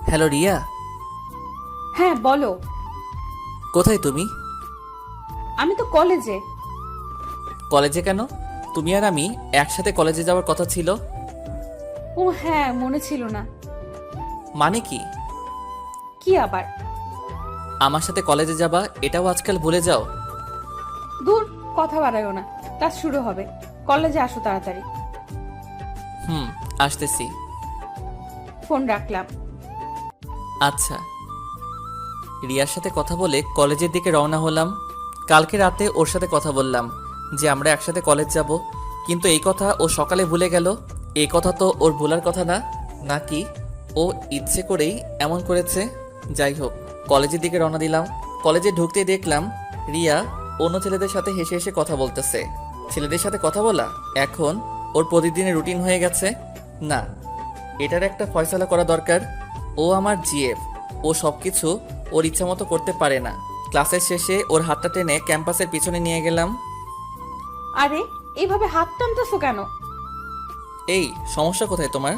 Hello Riya. হ্যাঁ বলো। কোথায় তুমি? আমি তো কলেজে। কলেজে কেন? তুমি আর আমি একসাথে কলেজে যাওয়ার কথা ছিল। ও হ্যাঁ, মনে ছিল না। মানে কি? কি আবার? আমার সাথে কলেজে যাবা এটাও আজকাল ভুলে যাও? দূর, কথা বাড়ায়ও না। ক্লাস শুরু হবে, কলেজে আসো তাড়াতাড়ি। হুম, আসতেছি। ফোন রাখলাম। আচ্ছা। রিয়ার সাথে কথা বলে কলেজের দিকে রওনা হলাম। কালকে রাতে ওর সাথে কথা বললাম যে আমরা একসাথে কলেজ যাব, কিন্তু এই কথা ও সকালে ভুলে গেল। এই কথা তো ওর ভুলার কথা না, নাকি ও ইচ্ছে করেই এমন করেছে? যাই হোক, কলেজের দিকে রওনা দিলাম। কলেজে ঢুকতেই দেখলাম রিয়া অন্য ছেলেদের সাথে হেসে হেসে কথা বলতেছে। ছেলেদের সাথে কথা বলা এখন ওর প্রতিদিনের রুটিন হয়ে গেছে। না, এটার একটা ফয়সালা করা দরকার। ও আমার জিএফ, ও সব কিছু ওর ইচ্ছা মতো করতে পারে না। ক্লাসের শেষে ওর হাতটা টেনে ক্যাম্পাসের পিছনে নিয়ে গেলাম। আরে, এইভাবে হাত টানতেছো কেন? এই, সমস্যা কোথায় তোমার?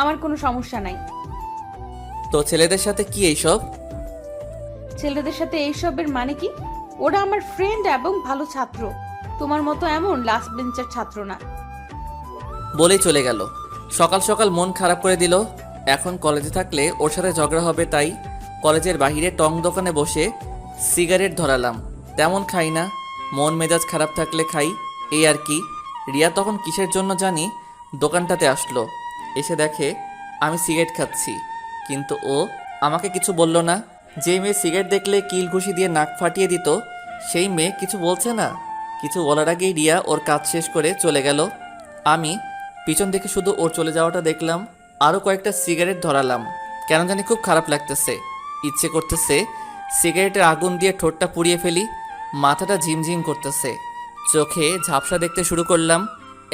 আমার কোনো সমস্যা নাই। তো ছেলেদের সাথে কি এইসব? ছেলেদের সাথে এইসবের মানে কি? ওরা আমার ফ্রেন্ড এবং ভালো ছাত্র। তোমার মতো এমন লাস্ট বেঞ্চের ছাত্র না। বলেই চলে গেল। সকাল সকাল মন খারাপ করে দিল। এখন কলেজে থাকলে ওর সাথে ঝগড়া হবে, তাই কলেজের বাইরে টং দোকানে বসে সিগারেট ধরালাম। তেমন খাই না, মন মেজাজ খারাপ থাকলে খাই, এই আর কি। রিয়া তখন কিসের জন্য জানি দোকানটাতে আসলো। এসে দেখে আমি সিগারেট খাচ্ছি, কিন্তু ও আমাকে কিছু বলল না। যেই মেয়ে সিগারেট দেখলে কিল ঘুষি দিয়ে নাক ফাটিয়ে দিত, সেই মেয়ে কিছু বলছে না। কিছু বলার আগেই রিয়া ওর কাজ শেষ করে চলে গেল। আমি পিছন থেকে শুধু ওর চলে যাওয়াটা দেখলাম। আরও কয়েকটা সিগারেট ধরালাম। কেন জানি খুব খারাপ লাগতেছে, ইচ্ছে করতেছে সিগারেটের আগুন দিয়ে ঠোঁটটা পুড়িয়ে ফেলি। মাথাটা ঝিমঝিম করতেছে, চোখে ঝাপসা দেখতে শুরু করলাম।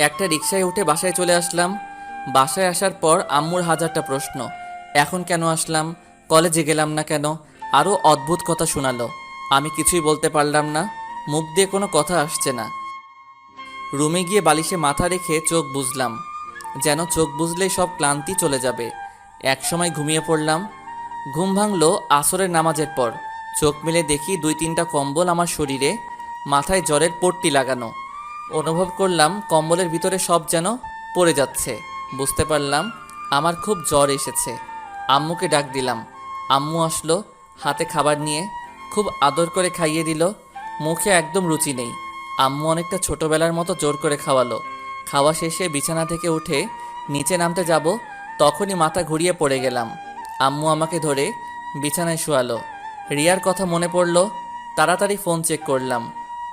একটা রিকশায় উঠে বাসায় চলে আসলাম। বাসায় আসার পর আম্মুর হাজারটা প্রশ্ন। এখন কেন আসলাম, কলেজে গেলাম না কেন, আরও অদ্ভুত কথা শোনালো। আমি কিছুই বলতে পারলাম না, মুখ দিয়ে কোনো কথা আসছে না। রুমে গিয়ে বালিশে মাথা রেখে চোখ বুজলাম, যেন চোখ বুজলেই সব ক্লান্তি চলে যাবে। একসময় ঘুমিয়ে পড়লাম। ঘুম ভাঙলো আসরের নামাজের পর। চোখ মেলে দেখি 2-3টা কম্বল আমার শরীরে, মাথায় জ্বরের পট্টি লাগানো। অনুভব করলাম কম্বলের ভিতরে সব যেন পড়ে যাচ্ছে। বুঝতে পারলাম আমার খুব জ্বর এসেছে। আম্মুকে ডাক দিলাম। আম্মু আসলো হাতে খাবার নিয়ে, খুব আদর করে খাইয়ে দিল। মুখে একদম রুচি নেই। আম্মু অনেকটা ছোটবেলার মতো জোর করে খাওয়ালো। খাওয়া শেষে বিছানা থেকে উঠে নিচে নামতে যাব, তখনই মাথা ঘুরিয়ে পড়ে গেলাম। আম্মু আমাকে ধরে বিছানায় শোয়ালো। রিয়ার কথা মনে পড়ল, তাড়াতাড়ি ফোন চেক করলাম।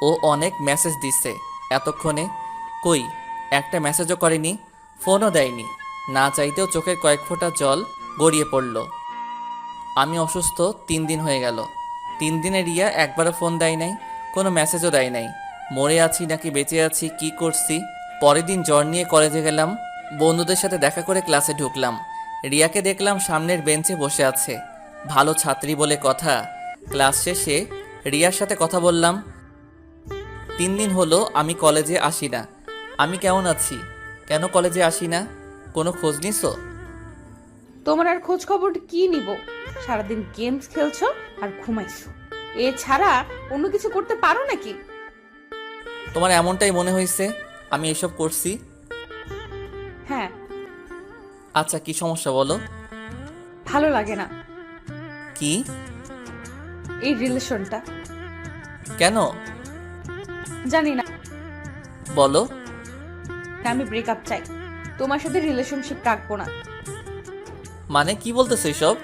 ও অনেক মেসেজ দিচ্ছে এতক্ষণে, কই একটা মেসেজও করেনি, ফোনও দেয়নি। না চাইতেও চোখের কয়েক ফোঁটা জল গড়িয়ে পড়ল। আমি অসুস্থ 3 দিন হয়ে গেল। 3 দিনে রিয়া একবারও ফোন দেয় নাই, কোনো মেসেজও দেয় নাই। মরে আছি নাকি বেঁচে আছি কি করছি। পরের দিন জ্বর নিয়ে কলেজে গেলাম। বন্ধুদের সাথে দেখা করে ক্লাসে ঢুকলাম। রিয়াকে দেখলাম সামনের বেঞ্চে বসে আছে, ভালো ছাত্রী বলে কথা। ক্লাস শেষে রিয়ার সাথে কথা বললাম। 3 দিন হলো আমি কলেজে আসি না। আমি কেমন আছি, কেন কলেজে আসি না, কোনো খোঁজ নিছো? তোমার আর খোঁজ খবর কি নিব? সারাদিন গেমস খেলছো আর ঘুমাইছো, এছাড়া অন্য কিছু করতে পারো নাকি? তোমার এমনটাই মনে হয়েছে আমি এসব করছি? হ্যাঁ। আচ্ছা, কি সমস্যা বলো। ভালো লাগে না কি? এই রিলেশনটা। কেন? জানি না, বলো। আমি ব্রেকআপ চাই। তোমার সাথে রিলেশনশিপ রাখবো না। মানে কি বলতেছো এসব?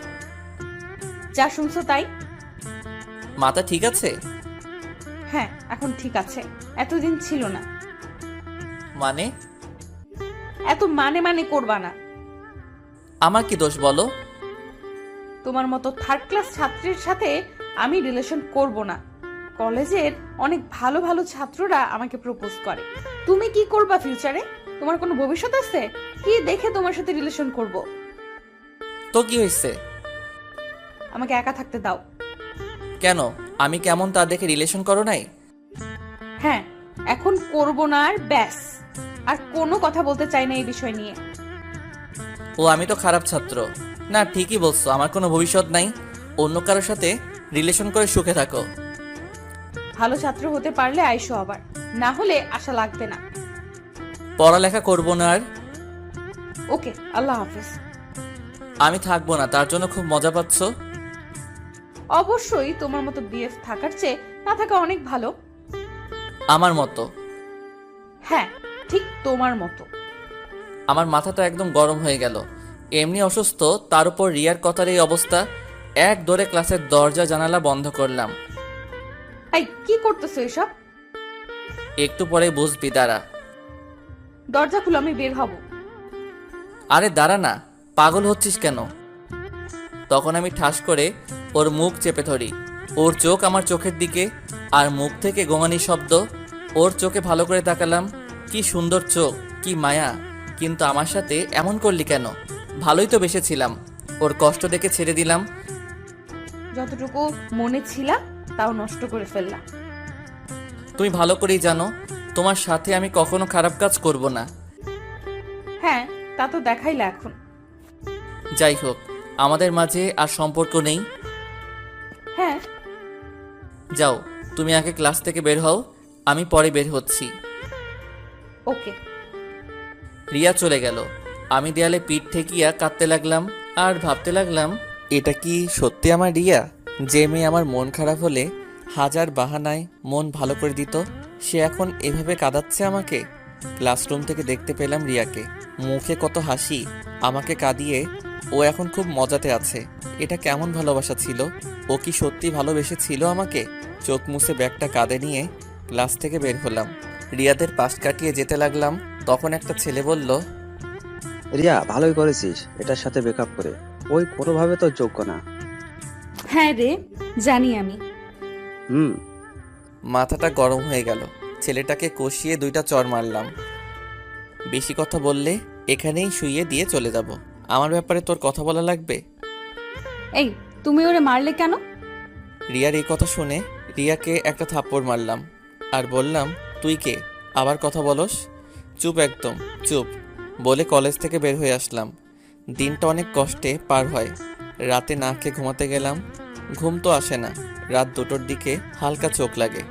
যা শুনছো তাই। মাথা ঠিক আছে? হ্যাঁ, এখন ঠিক আছে, এতদিন ছিল না। মানে? এত মানে মানে করবা না। আমার কি দোষ বলো? তোমার মতো থার্ড ক্লাস ছাত্রীর সাথে আমি রিলেশন করব না। কলেজের অনেক ভালো ভালো ছাত্ররা আমাকে প্রপোজ করে। তুমি কি করবা ফিউচারে? তোমার কোনো ভবিষ্যৎ আছে? কি দেখে তোমার সাথে রিলেশন করব? তো কি হয়েছে? আমাকে একা থাকতে দাও। কেন, আমি কেমন তা দেখে রিলেশন করো নাই? হ্যাঁ, এখন করব না আর ব্যাস। আর কোনো কথা বলতে চাই না এই বিষয় নিয়ে। ও আমি তো খারাপ ছাত্র। না, ঠিকই বলছো, আমার কোনো ভবিষ্যৎ নাই। অন্য কারোর সাথে রিলেশন করে সুখে থাকো। ভালো ছাত্র হতে পারলে আইসো আবার, না হলে আশা লাগবে না। পড়ালেখা করবো না আর। ওকে, আল্লাহ হাফেজ। আমি থাকবো না, তার জন্য খুব মজা পাচ্ছ? অবশ্যই, তোমার মতো বিএফ থাকার চেয়ে না থাকা অনেক ভালো। আমার মতো? হ্যাঁ, ঠিক তোমার মতো। আমার মাথাটা একদম গরম হয়ে গেল। এমনি অসুস্থ, তার উপর রিয়ার কথার এই অবস্থা। এক দৌড়ে ক্লাসের দরজা জানালা বন্ধ করলাম। এই কি করতেছো এসব? একটু পরে বুঝবি, দাঁড়া। দরজা খুলো, আমি বের হব। আরে দাঁড়া না, পাগল হচ্ছিস কেন? তখন আমি ঠাস করে ওর মুখ চেপে ধরি। ওর চোখ আমার চোখের দিকে, আর মুখ থেকে গোঙানির শব্দ। ওর চোখে ভালো করে তাকালাম। কি সুন্দর চোখ, কি মায়া। কিন্তু আমার সাথে এমন করলি কেন? ভালোই তো বেসেছিলাম। ওর কষ্ট দেখে ছেড়ে দিলাম। যতটুকু মনে ছিলা তাও নষ্ট করে ফেললাম। তুমি ভালো করেই জানো তোমার সাথে আমি কখনো খারাপ কাজ করব না। হ্যাঁ, তা তো দেখাইলা এখন। যাই হোক, আমাদের মাঝে আর সম্পর্ক নেই। হ্যাঁ। যাও, তুমি আগে ক্লাস থেকে বের হও, আমি পরে বের হচ্ছি। ওকে। রিয়া চলে গেল। আমি দেয়ালে পিঠ ঠেকিয়া কাঁদতে লাগলাম আর ভাবতে লাগলাম, এটা কি সত্যি আমার রিয়া, যে মেয়ে আমার মন খারাপ হলে হাজার বাহানায় মন ভালো করে দিত, সে এখন এভাবে কাঁদাচ্ছে আমাকে। ক্লাসরুম থেকে দেখতে পেলাম রিয়াকে, মুখে কত হাসি। আমাকে কাঁদিয়ে ও এখন খুব মজাতে আছে। এটা কেমন ভালোবাসা ছিল? ও কি সত্যি ভালোবেসেছিল আমাকে? চোখ মুছে ব্যাগটা কাঁধে নিয়ে ক্লাস থেকে বের হলাম। রিয়াদের পাশ কাটিয়ে যেতে লাগলাম, তখন একটা ছেলে বলল, রিয়া, ভালোই করেছিস এটার সাথে ব্রেকআপ করে। ওই কোনোভাবে তো যোগ্য না। হ্যাঁ রে, জানি আমি। হুম। মাথাটা গরম হয়ে গেল। ছেলেটাকে কষিয়ে 2টা চড় মারলাম। বেশি কথা বললে এখানেই শুইয়ে দিয়ে চলে যাব। আমার ব্যাপারে তোর কথা বলা লাগবে? এই, তুমি ওরে মারলে কেন? রিয়ার এই কথা শুনে রিয়াকে একটা থাপ্পড় মারলাম আর বললাম, তুই কে, আবার কথা বলস? চুপ, একদম চুপ বলে কলেজ থেকে বের হয়ে আসলাম। দিনটা অনেক কষ্টে পার হয়। রাতে না খেয়ে ঘুমাতে গেলাম, ঘুম তো আসে না। রাত 2টোর দিকে হালকা চোখ লাগে।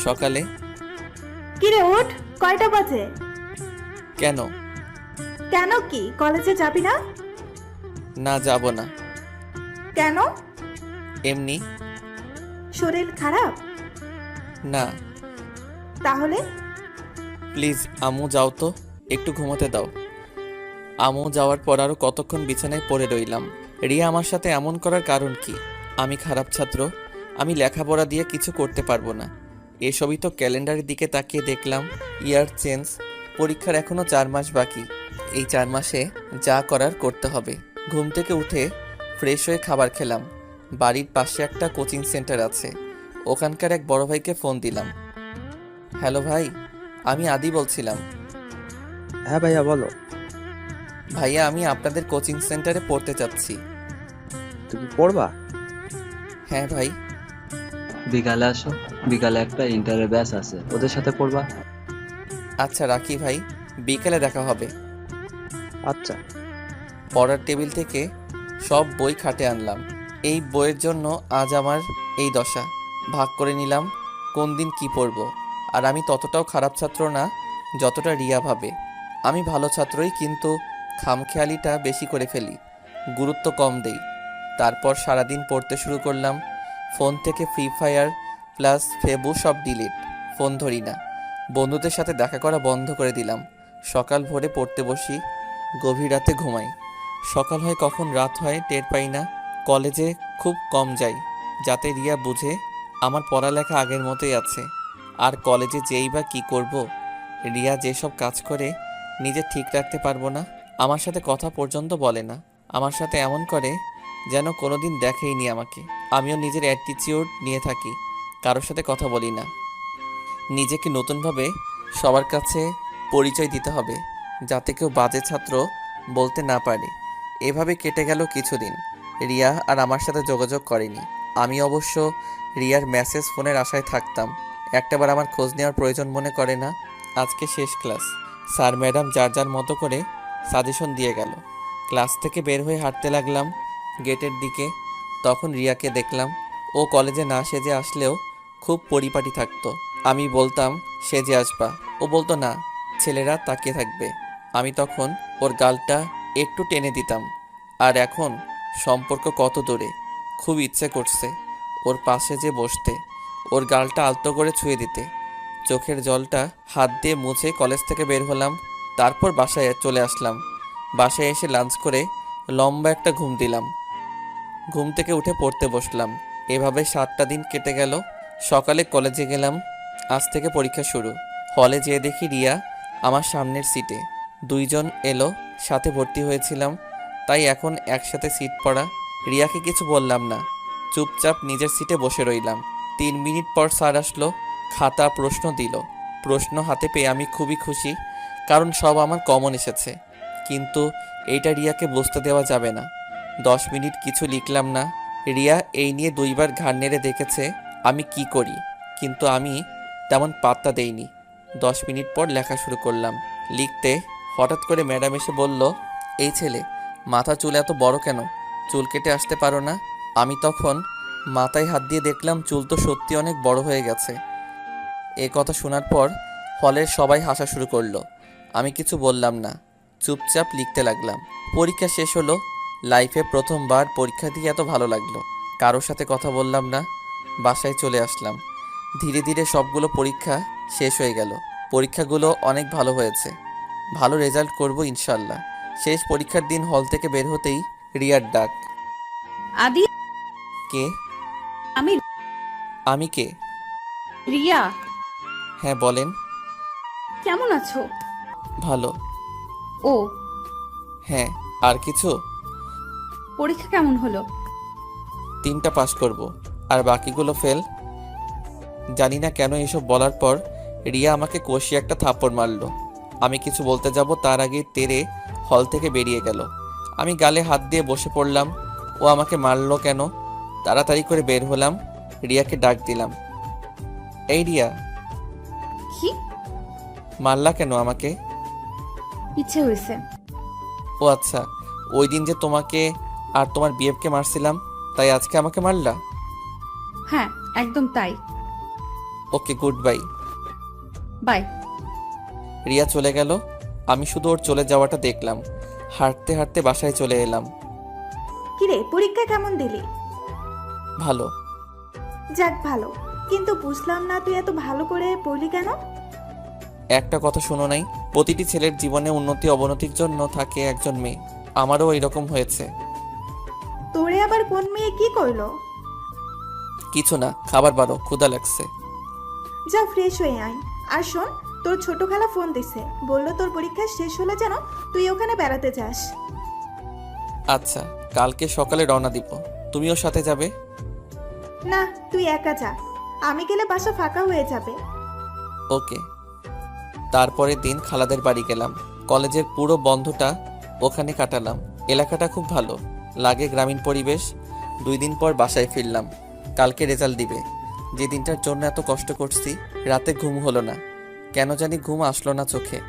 সকালে, কিরে ওঠ, কয়টা বাজে? কেন? কেন কি কলেজে যাবি না? না, যাব না। কেন? এমনি। শরীর খারাপ? না। তাহলে? প্লিজ আম্মু যাও তো, একটু ঘুমোতে দাও। আম্মু যাওয়ার পর আরও কতক্ষণ বিছানায় পড়ে রইলাম। রিয়া আমার সাথে এমন করার কারণ কি? আমি খারাপ ছাত্র, আমি লেখাপড়া দিয়ে কিছু করতে পারবো না। এসবই তো ক্যালেন্ডারের দিকে তাকিয়ে দেখলাম। ইয়ার চেঞ্জ, পরীক্ষার এখনও 4 মাস বাকি। এই 4 মাসে যা করার করতে হবে। ঘুম থেকে উঠে ফ্রেশ হয়ে খাবার খেলাম। বাড়ির পাশে একটা কোচিং সেন্টার আছে, ওখানকার এক বড় ভাইকে ফোন দিলাম। হ্যালো ভাই, আমি আদি বলছিলাম। হ্যাঁ ভাইয়া, বলো। ভাইয়া, আমি আপনাদের কোচিং সেন্টারে পড়তে চাচ্ছি। তুমি পড়বা? হ্যাঁ ভাই। বিকালে আসো, বিকালে একটা ইন্টারের ব্যাচ আছে, ওদের সাথে পড়বা। আচ্ছা রাখি ভাই, বিকেলে দেখা হবে। আচ্ছা। পড়ার টেবিল থেকে সব বই খাটে আনলাম। এই বইয়ের জন্য আজ আমার এই দশা। ভাগ করে নিলাম কোন দিন কি পড়ব। আর আমি ততটাও খারাপ ছাত্র না যতটা রিয়া ভাবে। আমি ভালো ছাত্রই, কিন্তু খামখেয়ালিটা বেশি করে ফেলি, গুরুত্ব কম দেই। তারপর সারাদিন পড়তে শুরু করলাম। ফোন থেকে ফ্রি ফায়ার প্লাস ফেবু সব ডিলিট, ফোন ধরি না। বন্ধুদের সাথে দেখা করা বন্ধ করে দিলাম। সকাল ভোরে পড়তে বসি, গভীর রাতে ঘুমাই। সকাল হয় কখন রাত হয় টের পাই না। কলেজে খুব কম যাই, যাতে রিয়া বুঝে আমার পড়ালেখা আগের মতোই আছে। আর কলেজে যেই বা কী করব? রিয়া যেসব কাজ করে নিজে ঠিক রাখতে পারবো না, আমার সাথে কথা পর্যন্ত বলে না। আমার সাথে এমন করে যেন কোনোদিন দেখেইনি আমাকে। আমিও নিজের অ্যাটিটিউড নিয়ে থাকি, কারোর সাথে কথা বলি না। নিজেকে নতুনভাবে সবার কাছে পরিচয় দিতে হবে, যাতে কেউ বাজে ছাত্র বলতে না পারে। এভাবে কেটে গেল কিছুদিন। রিয়া আর আমার সাথে যোগাযোগ করেনি। আমি অবশ্য রিয়ার মেসেজ ফোনের আশায় থাকতাম। একটাবার আমার খোঁজ নেওয়ার প্রয়োজন মনে করে না। আজকে শেষ ক্লাস, স্যার ম্যাডাম যার যার মতো করে সাজেশন দিয়ে গেল। ক্লাস থেকে বের হয়ে হাঁটতে লাগলাম গেটের দিকে। তখন রিয়াকে দেখলাম। ও কলেজে না সেজে আসলেও খুব পরিপাটি থাকতো। আমি বলতাম সেজে আসবা, ও বলতো না, ছেলেরা তাকিয়ে থাকবে। আমি তখন ওর গালটা একটু টেনে দিতাম। আর এখন সম্পর্ক কত দূরে, খুব ইচ্ছে করছে ওর পাশে যে বসতে, ওর গালটা আলতো করে ছুঁয়ে দিতে। চোখের জলটা হাত দিয়ে মুছে কলেজ থেকে বের হলাম। তারপর বাসায় চলে আসলাম। বাসায় এসে লাঞ্চ করে লম্বা একটা ঘুম দিলাম। ঘুম থেকে উঠে পড়তে বসলাম। এভাবে 7টা দিন কেটে গেল। সকালে কলেজে গেলাম। আজ থেকে পরীক্ষা শুরু। হলে যেয়ে দেখি রিয়া আমার সামনের সিটে। দুইজন এলো, সাথে ভর্তি হয়েছিলাম, তাই এখন একসাথে সিট পড়া। রিয়াকে কিছু বললাম না, চুপচাপ নিজের সিটে বসে রইলাম। 3 মিনিট পর স্যার আসলো, খাতা প্রশ্ন দিল। প্রশ্ন হাতে পেয়ে আমি খুবই খুশি, কারণ সব আমার কমন এসেছে। কিন্তু এইটা রিয়াকে বুঝতে দেওয়া যাবে না। 10 মিনিট কিছু লিখলাম না। রিয়া এই নিয়ে 2বার ঘাড় নেড়ে দেখেছে আমি কি করি, কিন্তু আমি তেমন পাত্তা দেইনি। 10 মিনিট পর লেখা শুরু করলাম। লিখতে হঠাৎ করে ম্যাডাম এসে বলল, এই ছেলে, মাথা চুল এত বড় কেন? চুল কেটে আসতে পারো না? আমি তখন মাথায় হাত দিয়ে দেখলাম চুল তো সত্যি অনেক বড় হয়ে গেছে। এ কথা শোনার পর হলের সবাই হাসা শুরু করলো। আমি কিছু বললাম না, চুপচাপ লিখতে লাগলাম। পরীক্ষা শেষ হলো। লাইফে প্রথমবার পরীক্ষা দিয়ে এত ভালো লাগলো। কারোর সাথে কথা বললাম না। বাসায় চলে আসলাম। ধীরে ধীরে সবগুলো পরীক্ষা শেষ হয়ে গেল। পরীক্ষাগুলো অনেক ভালো হয়েছে। ভালো রেজাল্ট করব ইনশাল্লাহ। শেষ পরীক্ষার দিন হল থেকে বের হতেই রিয়ার ডাক। আদি, কে? আমি আমি কে? রিয়া। হ্যাঁ বলেন। কেমন আছো? ভালো। ও, হ্যাঁ, আর কিছু? পরীক্ষা কেমন হলো? 3টা পাস করব, আর বাকিগুলো ফেল। জানি না কেন এসব বলার পর রিয়া আমাকে কষিয়ে একটা থাপ্পড় মারলো। আমি কিছু বলতে যাব তার আগেই তেরে হল থেকে বেরিয়ে গেল। আমি গালে হাত দিয়ে বসে পড়লাম। ও আমাকে মারলো কেন? তাড়াতাড়ি করে বের হলাম। রিয়াকে ডাক দিলাম, এই রিয়া, কি? মারলা কেন আমাকে? ইচ্ছে হয়েছে। ও আচ্ছা, ওই দিন যে তোমাকে আর তোমার বিএফকে মারছিলাম, তাই আজকে আমাকে মারলা? হ্যাঁ, একদম তাই। ওকে, গুড বাই। বাই। রিয়া চলে গেল। আমি শুধু ওর চলে যাওয়াটা দেখলাম। হাঁটতে হাঁটতে বাসায় চলে এলাম। কিরে, পরীক্ষা কেমন দিলি? ভালো। যাক ভালো, কিন্তু বুঝলাম না তুই এত ভালো করে পড়লি কেন? একটা কথা শোনো নাই, প্রতিটি ছেলের জীবনে উন্নতি অবনতির জন্য থাকে একজন মেয়ে। আমারও এরকম হয়েছে। তোরে আবার কোন মেয়ে কি করলো? কিছু না, খাবার বারো, ক্ষুধা লাগছে। যা ফ্রেশ হয়ে আয়। আর শোন, তোর ছোট খালা ফোন দিছে, বললো তোর পরীক্ষা শেষ হলে যেন তুই ওখানে বেড়াতে যাস। আচ্ছা, কালকে সকালে রওনা দিব, তুমিও সাথে যাবে? না, তুই একা যা, আমি গেলে বাসা ফাঁকা হয়ে যাবে। ওকে। তারপরের দিন খালাদের বাড়ি গেলাম। কলেজের পুরো বন্ধটা ওখানে কাটালাম। এলাকাটা খুব ভালো লাগে, গ্রামীণ পরিবেশ। 2 দিন পর বাসায় ফিরলাম। কালকে রেজাল্ট দিবে। যে দিনটার জন্য এত কষ্ট করছি, রাতে ঘুম হলো না, কেন জানি ঘুম আসলো না চোখে।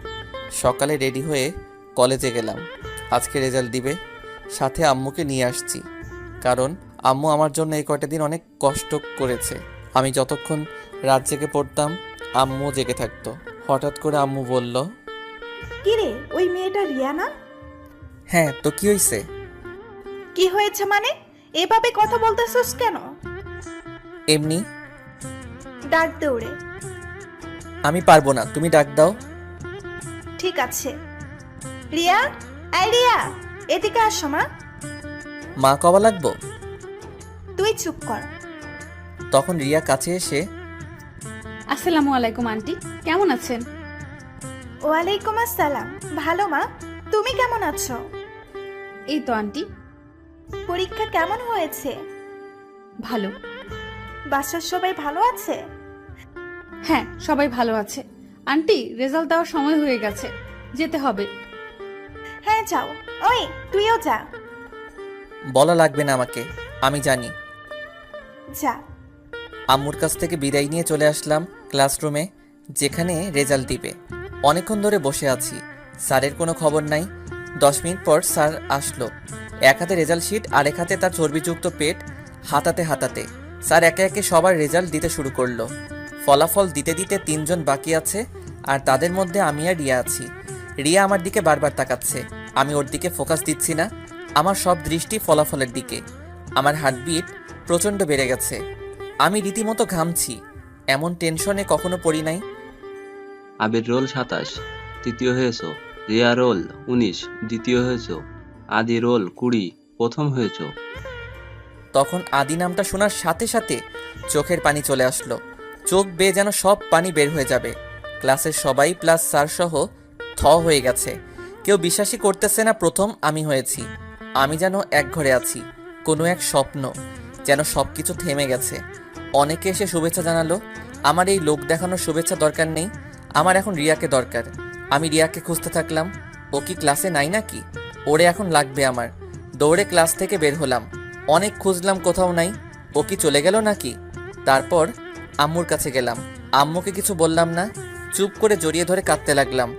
সকালে রেডি হয়ে কলেজে গেলাম। আজকে রেজাল্ট দিবে, সাথে আম্মুকে নিয়ে আসছি, কারণ আম্মু আমার জন্য এই কয়টা দিন অনেক কষ্ট করেছে। আমি যতক্ষণ রাত জেগে পড়তাম, আম্মু জেগে থাকতো। হঠাৎ করে আম্মু বলল, কিরে, ওই মেয়েটা রিয়া না? হ্যাঁ, তো কি হয়েছে? কি হয়েছে মানে? এভাবে কথা বলতেছস কেন? এমনি। ডাক দে ওরে। আমি পারবো না, তুমি ডাক দাও। ঠিক আছে। রিয়া, এই রিয়া, এদিকে আসো মা। মা কবা লাগবো? তুই চুপ কর। তখন রিয়া কাছে এসে, আসসালামু আলাইকুম আন্টি, কেমন আছেন? ওয়ালাইকুম আসসালাম। ভালো মা, তুমি কেমন আছো? এই তো আন্টি, পরীক্ষা কেমন হয়েছে? ভালো। বাসার সবাই ভালো আছে? হ্যাঁ, সবাই ভালো আছে। আন্টি, রেজাল্ট দেওয়ার সময় হয়ে গেছে, যেতে হবে। হ্যাঁ যাও। ওই, তুইও যা। বলা লাগবে না আমাকে, আমি জানি। যা। আম্মুর কাছ থেকে বিদায় নিয়ে চলে আসলাম ক্লাসরুমে, যেখানে রেজাল্ট দিবে। অনেকক্ষণ ধরে বসে আছি, স্যারের কোনো খবর নাই। 10 মিনিট পর স্যার আসলো, এক হাতে রেজাল্ট শিট আর এক হাতে তার চর্বিযুক্ত পেট হাতাতে হাতাতে স্যার একে একে সবার রেজাল্ট দিতে শুরু করলো। ফলাফল দিতে দিতে 3 জন বাকি আছে, আর তাদের মধ্যে আমি আর রিয়া আছি। রিয়া আমার দিকে বারবার তাকাচ্ছে, আমি ওর দিকে ফোকাস দিচ্ছি না। আমার সব দৃষ্টি ফলাফলের দিকে। আমার হার্টবিট প্রচণ্ড বেড়ে গেছে, আমি রীতিমতো ঘামছি। এমন টেনশনে কখনো পড়ি নাই। আবির রোল 27, তৃতীয় হয়েছো। রিয়া রোল 19, দ্বিতীয় হয়েছো। আদি রোল 20, প্রথম হয়েছো। তখন আদি নামটা শোনার সাথে সাথে চোখের পানি চলে আসলো, চোখ বেয়ে যেন সব পানি বের হয়ে যাবে। ক্লাসের সবাই প্লাস স্যার সহ থ হয়ে গেছে, কেউ বিশ্বাসই করতেছে না প্রথম আমি হয়েছি। আমি যেন এক ঘরে আছি, কোনো এক স্বপ্ন, যেন সব কিছু থেমে গেছে। অনেকে এসে শুভেচ্ছা জানালো, আমার এই লোক দেখানোর শুভেচ্ছা দরকার নেই, আমার এখন রিয়াকে দরকার। আমি রিয়াকে খুঁজতে থাকলাম, ও কি ক্লাসে নাই নাকি, ওরে এখন লাগবে আমার। দৌড়ে ক্লাস থেকে বের হলাম, অনেক খুঁজলাম, কোথাও নাই। ও কি চলে গেল নাকি? তারপর আম্মুর কাছে গেলাম, আম্মুকে কিছু বললাম না, চুপ করে জড়িয়ে ধরে কাঁদতে লাগলাম।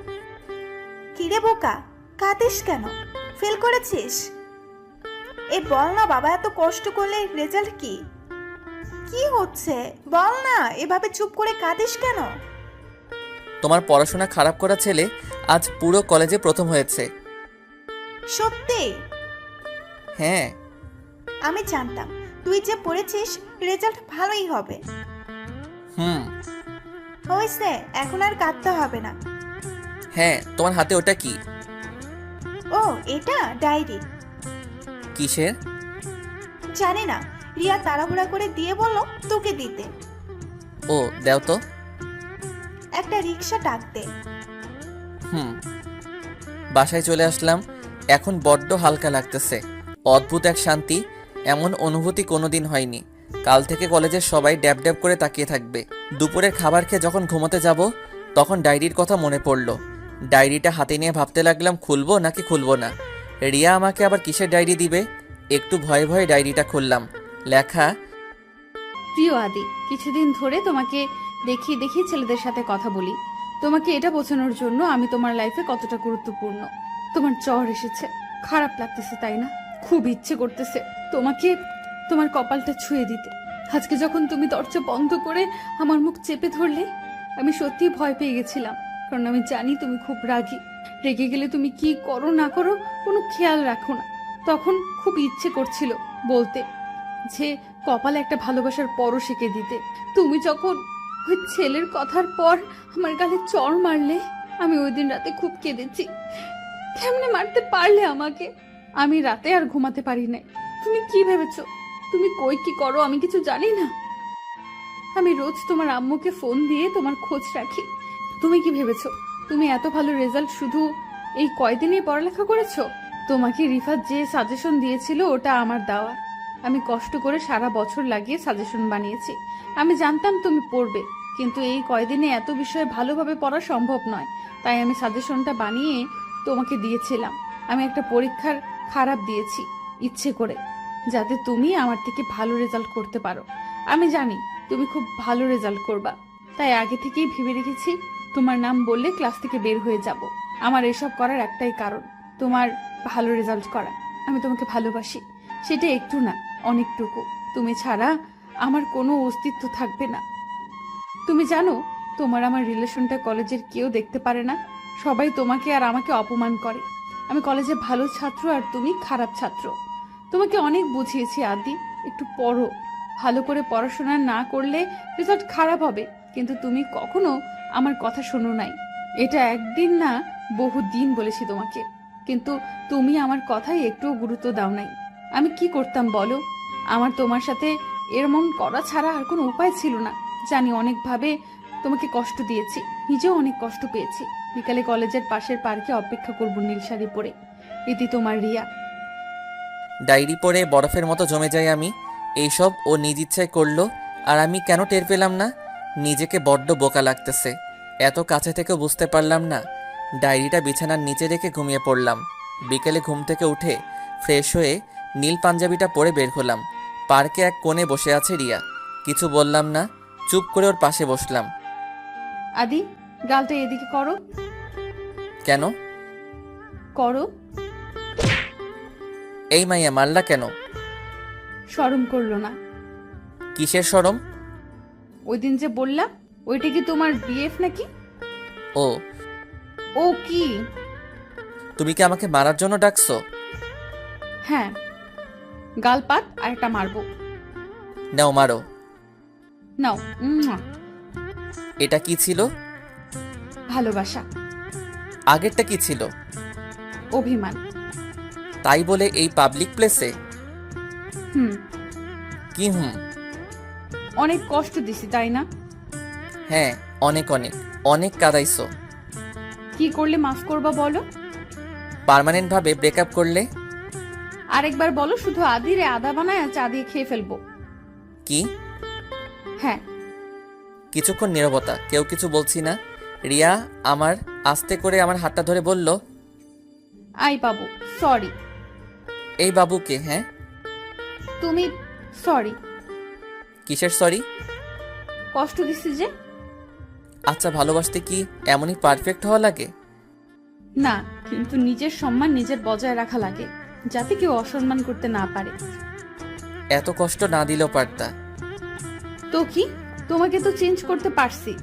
কিরে বোকা, কাঁদিস কেন? ফেল করেছিস? এ বল না বাবা, এত কষ্ট করলে রেজাল্ট কি? কি হচ্ছে বল না, এভাবে চুপ করে কাঁদিস কেন? তোমার পড়াশোনা খারাপ করা ছেলে আজ পুরো কলেজে প্রথম হয়েছে। সত্যি? হ্যাঁ। আমি জানতাম তুই যে পড়েছিস রেজাল্ট ভালোই হবে। হুম। হয়েছে, এখন আর কাঁদতে হবে না। হ্যাঁ, তোমার হাতে ওটা কি? ও, এটা ডায়েরি। কিসের? জানি না, রিয়া তাড়াহুড়া করে দিয়ে বলল তোকে দিতে। ও, দাও তো। একটা রিক্সা ডাকতে। হুম। বাসায় চলে আসলাম, এখন বড্ড হালকা লাগতেছে, অদ্ভুত এক শান্তি। এমন অনুভূতি কোনোদিন হয়নি। কাল থেকে কলেজের সবাই ড্যাব ড্যাব করে তাকিয়ে থাকবে। দুপুরের খাবার খেয়ে যখন ঘুমোতে যাব তখন ডায়েরির কথা মনে পড়ল। ডায়েরিটা হাতে নিয়ে ভাবতে লাগলাম খুলবো নাকি খুলবো না। রিয়া আমাকে আবার কিসের ডায়েরি দিবে? একটু ভয়ে ভয়ে ডায়েরিটা খুললাম। লেখা, প্রিয় আদি, কিছুদিন ধরে তোমাকে দেখিয়ে দেখিয়ে ছেলেদের সাথে কথা বলি। তোমাকে এটা বোঝানোর জন্য আমি তোমার লাইফে কতটা গুরুত্বপূর্ণ। তোমার জ্বর এসেছে, খারাপ লাগতেছে তাই না? খুব ইচ্ছে করতেছে তোমাকে তোমার কপালটা ছুঁয়ে দিতে। আজকে যখন তুমি দরজা বন্ধ করে আমার মুখ চেপে ধরলে, আমি সত্যি ভয় পেয়ে গেছিলাম, কারণ আমি জানি তুমি খুব রাগী। রেগে গেলে তুমি কি করো না করো কোনো খেয়াল রাখো না। তখন খুব ইচ্ছে করছিল বলতে যে কপালে একটা ভালোবাসার পরশ এঁকে দিতে। তুমি যখন ওই ছেলের কথার পর আমার গালে চড় মারলে, আমি ওই দিন রাতে খুব কেঁদেছি। কেমনে মারতে পারলে আমাকে? আমি রাতে আর ঘুমাতে পারি নাই। তুমি কি ভেবেছো তুমি কই কি করো আমি কিছু জানি না? আমি রোজ তোমার আম্মুকে ফোন দিয়ে তোমার খোঁজ রাখি। তুমি কি ভেবেছো তুমি এত ভালো রেজাল্ট শুধু এই কয়দিনেই পড়ালেখা করেছো? তোমাকে রিফাত যে সাজেশন দিয়েছিল ওটা আমার দেওয়া। আমি কষ্ট করে সারা বছর লাগিয়ে সাজেশন বানিয়েছি। আমি জানতাম তুমি পড়বে, কিন্তু এই কয়দিনে এত বিষয়ে ভালোভাবে পড়া সম্ভব নয়, তাই আমি সাজেশনটা বানিয়ে তোমাকে দিয়েছিলাম। আমি একটা পরীক্ষার খারাপ দিয়েছি ইচ্ছে করে, যাতে তুমি আমার থেকে ভালো রেজাল্ট করতে পারো। আমি জানি তুমি খুব ভালো রেজাল্ট করবা, তাই আগে থেকেই ভেবে রেখেছি তোমার নাম বললে ক্লাস থেকে বের হয়ে যাব। আমার এসব করার একটাই কারণ, তোমার ভালো রেজাল্ট করা। আমি তোমাকে ভালোবাসি, সেটা একটু না অনেকটুকু। তুমি ছাড়া আমার কোনো অস্তিত্ব থাকবে না। তুমি জানো তোমার আমার রিলেশনটা কলেজের কেউ দেখতে পারে না, সবাই তোমাকে আর আমাকে অপমান করে। আমি কলেজে ভালো ছাত্র আর তুমি খারাপ ছাত্র। তোমাকে অনেক বুঝিয়েছি আদি, একটু পড়ো, ভালো করে পড়াশোনা না করলে রেজাল্ট খারাপ হবে, কিন্তু তুমি কখনো আমার কথা শোনো নাই। এটা একদিন না বহুদিন বলেছি তোমাকে, কিন্তু তুমি আমার কথাই একটুও গুরুত্ব দাও নাই। আমি কি করতাম বলো? আমার তোমার সাথে এরমন করা ছাড়া আর কোনো উপায় ছিল না। জানি অনেকভাবে তোমাকে কষ্ট দিয়েছি, নিজেও অনেক কষ্ট পেয়েছি। বিকালে কলেজের পাশের পার্কে অপেক্ষা করবো নীল শাড়ি পরে। এটি তোমার রিয়া। ডায়েরি পড়ে বরফের মতো জমে যাই আমি। এইসব ও নিজ ইচ্ছায় করলো, আর আমি কেন টের পেলাম না? নিজেকে বড্ড বোকা লাগতেছে, এত কাছে থেকে বুঝতে পারলাম না। ডায়েরিটা বিছানার নিচে রেখে ঘুমিয়ে পড়লাম। বিকেলে ঘুম থেকে উঠে ফ্রেশ হয়ে নীল পাঞ্জাবিটা পরে বের হলাম। পার্কে এক কোণে বসে আছে রিয়া, কিছু বললাম না, চুপ করে ওর পাশে বসলাম। আদি, গালটা এদিকে করো। কেন? করো। এই মাইয়া মারলা কেন? শরম করলো না? কিসের শরম? ওই দিন যে বললাম, ওইটা কি তোমার বিএফ নাকি? ও, ও কি? তুমি কি আমাকে মারার জন্য ডাকছো? হ্যাঁ, গালপাত আর একটা মারবো। নাও মারো। নাও। এটা কি ছিল? ভালোবাসা। আগেরটা কি ছিল? অভিমান। তাই বলে এই পাবলিক প্লেসে? হুম। কি হুম? অনেক কষ্ট দিছি তাই না? হ্যাঁ, অনেক অনেক অনেক কাঁদাইছো। কি করলে মাফ করবা বলো? পার্মানেন্ট ভাবে ব্রেকআপ করলে? আরেকবার বলো, শুধু আদিরে আদা বানায় চা দিয়ে খেয়ে ফেলবো। কি? হ্যাঁ। কিছুক্ষণ নীরবতা, কেউ কিছু বলছি না। রিয়া আমার আস্তে করে আমার হাতটা ধরে বলল, আই বাবু, সরি। এই বাবুকে? হ্যাঁ। তুমি সরি। কিসের সরি? কষ্ট দিছি যে। আচ্ছা, ভালোবাসতে কি এমনই পারফেক্ট হওয়া লাগে? না, কিন্তু নিজের সম্মান নিজের বজায় রাখা লাগে, যাতে কেউ অসম্মান করতে না পারে। এত কষ্ট না দিলেও পারতা। তো কি, তোমাকে তো চেঞ্জ করতে পারছি।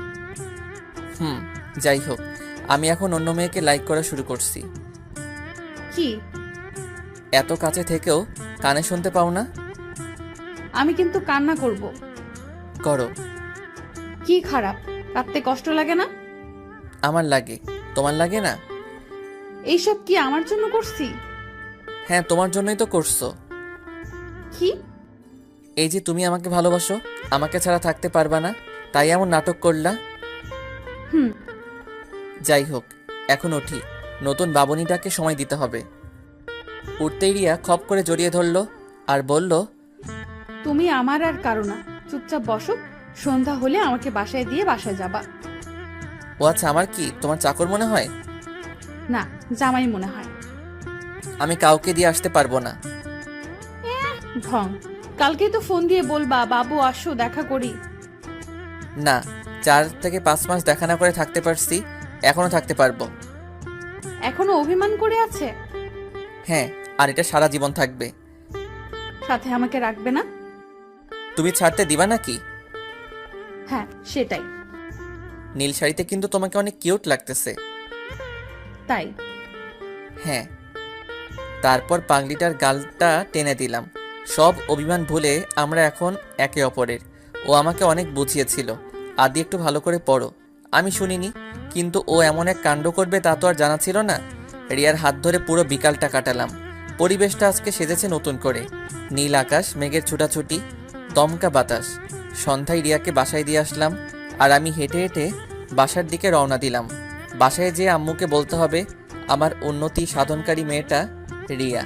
যাই হোক, আমি এখন অন্য মেয়েকে লাইক করা শুরু করছি। কি? এত কাছে থেকেও কানে শুনতে পাও না? আমি কিন্তু কান্না করব। করো। কি খারাপ? কাঁদতে কষ্ট লাগে না? আমার লাগে, তোমার লাগে না? এইসব কি আমার জন্য করছি? হ্যাঁ, তোমার জন্যই তো করছো। কি? এই যে তুমি আমাকে ভালোবাসো, আমাকে ছাড়া থাকতে পারবা না, তাই এমন নাটক করলা। হুম। যাই হোক, এখন উঠি, নতুন বাবুনিটাকে সময় দিতে হবে। উঠতেই রিয়া খপ করে জড়িয়ে ধরলো আর বলল, তুমি আমার আর কারো না, চুপচাপ বসো। সন্ধ্যা হলে আমাকে বাসায় দিয়ে বাসায় যাবা। ও আচ্ছা, আমার কি তোমার চাকর মনে হয়? না, জামাই মনে হয়। আমি কাউকে দিয়ে আসতে পারবো না। ঢং। কালকেই তো ফোন দিয়ে বলবা, বাবু আসো দেখা করি। না, 4 থেকে 5 মাস দেখা না করে থাকতে পারছি, এখনো থাকতে পারবো। এখনো অভিমান করে আছে? হ্যাঁ, আর এটা সারা জীবন থাকবে। সাথে আমাকে রাখবে না? তুমি ছাড়তে দিবা নাকি? হ্যাঁ, সেটাই। নীল শাড়িতে কিন্তু তোমাকে অনেক কিউট লাগতেছে। তাই? হ্যাঁ। তারপর পাগলিটার গালটা টেনে দিলাম। সব অভিমান ভুলে আমরা এখন একে অপরের। ও আমাকে অনেক বুঝিয়েছিল, আদি একটু ভালো করে পড়ো। আমি শুনিনি, কিন্তু ও এমন এক কাণ্ড করবে তা তো আর জানা ছিল না। রিয়ার হাত ধরে পুরো বিকালটা কাটালাম। পরিবেশটা আজকে সেজেছে নতুন করে। নীল আকাশ, মেঘের ছুটাছুটি, দমকা বাতাস। সন্ধ্যায় রিয়াকে বাসায় দিয়ে আসলাম, আর আমি হেঁটে হেঁটে বাসার দিকে রওনা দিলাম। বাসায় যেয়ে আম্মুকে বলতে হবে আমার উন্নতি সাধনকারী মেয়েটা রিয়া।